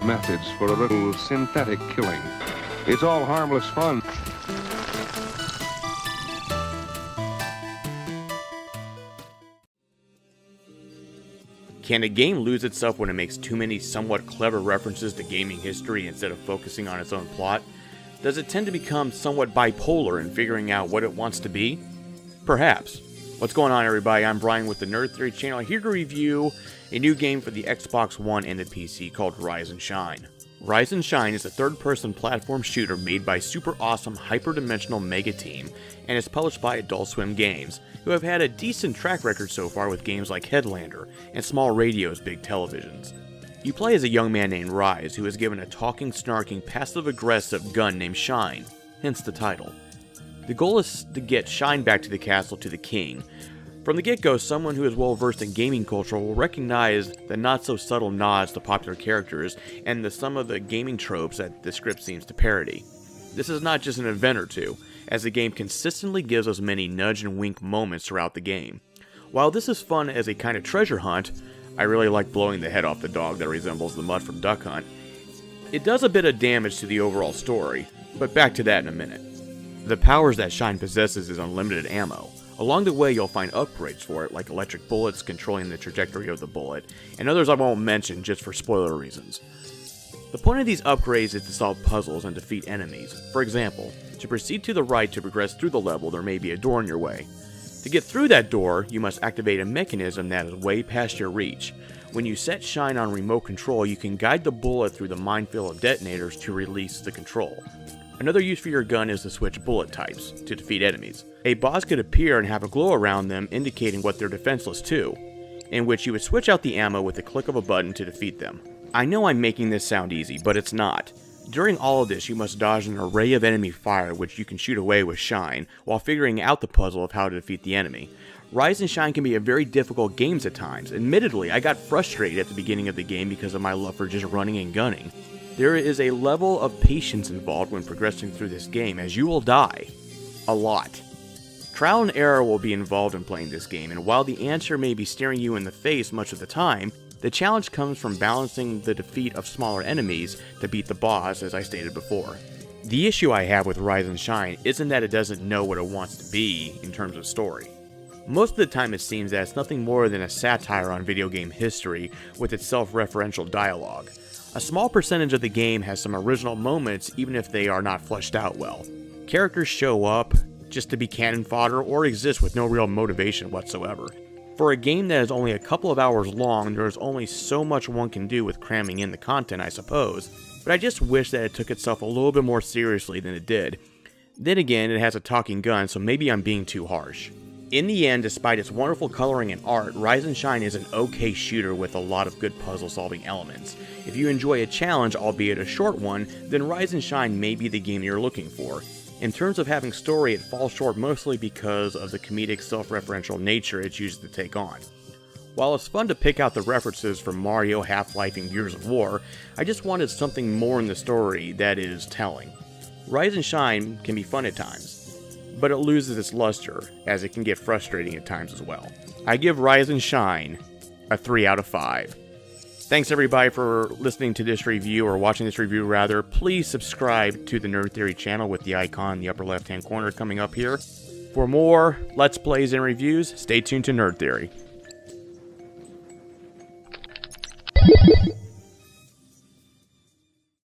methods for a little synthetic killing. It's all harmless fun. Can a game lose itself when it makes too many somewhat clever references to gaming history instead of focusing on its own plot? Does it tend to become somewhat bipolar in figuring out what it wants to be? Perhaps. What's going on, everybody? I'm Brian with the Nerd Theory channel, here to review a new game for the Xbox One and the PC called Rise and Shine. Rise and Shine is a third-person platform shooter made by super awesome hyperdimensional mega team and is published by Adult Swim Games, who have had a decent track record so far with games like Headlander and Small Radio's Big Televisions. You play as a young man named Rise who is given a talking, snarking, passive-aggressive gun named Shine, hence the title. The goal is to get Shine back to the castle to the king. From the get-go, someone who is well-versed in gaming culture will recognize the not-so-subtle nods to popular characters and some of the gaming tropes that the script seems to parody. This is not just an event or two, as the game consistently gives us many nudge and wink moments throughout the game. While this is fun as a kind of treasure hunt, I really like blowing the head off the dog that resembles the Mutt from Duck Hunt, it does a bit of damage to the overall story, but back to that in a minute. The powers that Shine possesses is unlimited ammo. Along the way, you'll find upgrades for it, like electric bullets controlling the trajectory of the bullet, and others I won't mention just for spoiler reasons. The point of these upgrades is to solve puzzles and defeat enemies. For example, to proceed to the right to progress through the level, there may be a door in your way. To get through that door, you must activate a mechanism that is way past your reach. When you set Shine on remote control, you can guide the bullet through the minefield of detonators to release the control. Another use for your gun is to switch bullet types to defeat enemies. A boss could appear and have a glow around them indicating what they're defenseless to, in which you would switch out the ammo with the click of a button to defeat them. I know I'm making this sound easy, but it's not. During all of this, you must dodge an array of enemy fire which you can shoot away with Shine, while figuring out the puzzle of how to defeat the enemy. Rise and Shine can be a very difficult game at times. Admittedly, I got frustrated at the beginning of the game because of my love for just running and gunning. There is a level of patience involved when progressing through this game, as you will die. A lot. Trial and error will be involved in playing this game, and while the answer may be staring you in the face much of the time, the challenge comes from balancing the defeat of smaller enemies to beat the boss, as I stated before. The issue I have with Rise and Shine isn't that it doesn't know what it wants to be in terms of story. Most of the time it seems that it's nothing more than a satire on video game history with its self-referential dialogue. A small percentage of the game has some original moments even if they are not fleshed out well. Characters show up just to be cannon fodder or exist with no real motivation whatsoever. For a game that is only a couple of hours long, there is only so much one can do with cramming in the content, I suppose, but I just wish that it took itself a little bit more seriously than it did. Then again, it has a talking gun, so maybe I'm being too harsh. In the end, despite its wonderful coloring and art, Rise and Shine is an okay shooter with a lot of good puzzle-solving elements. If you enjoy a challenge, albeit a short one, then Rise and Shine may be the game you're looking for. In terms of having story, it falls short mostly because of the comedic self-referential nature it chooses to take on. While it's fun to pick out the references from Mario, Half-Life, and Gears of War, I just wanted something more in the story that is telling. Rise and Shine can be fun at times, but it loses its luster, as it can get frustrating at times as well. I give Rise and Shine a 3 out of 5. Thanks everybody for listening to this review, or watching this review rather. Please subscribe to the Nerd Theory channel with the icon in the upper left hand corner coming up here. For more Let's Plays and reviews, stay tuned to Nerd Theory.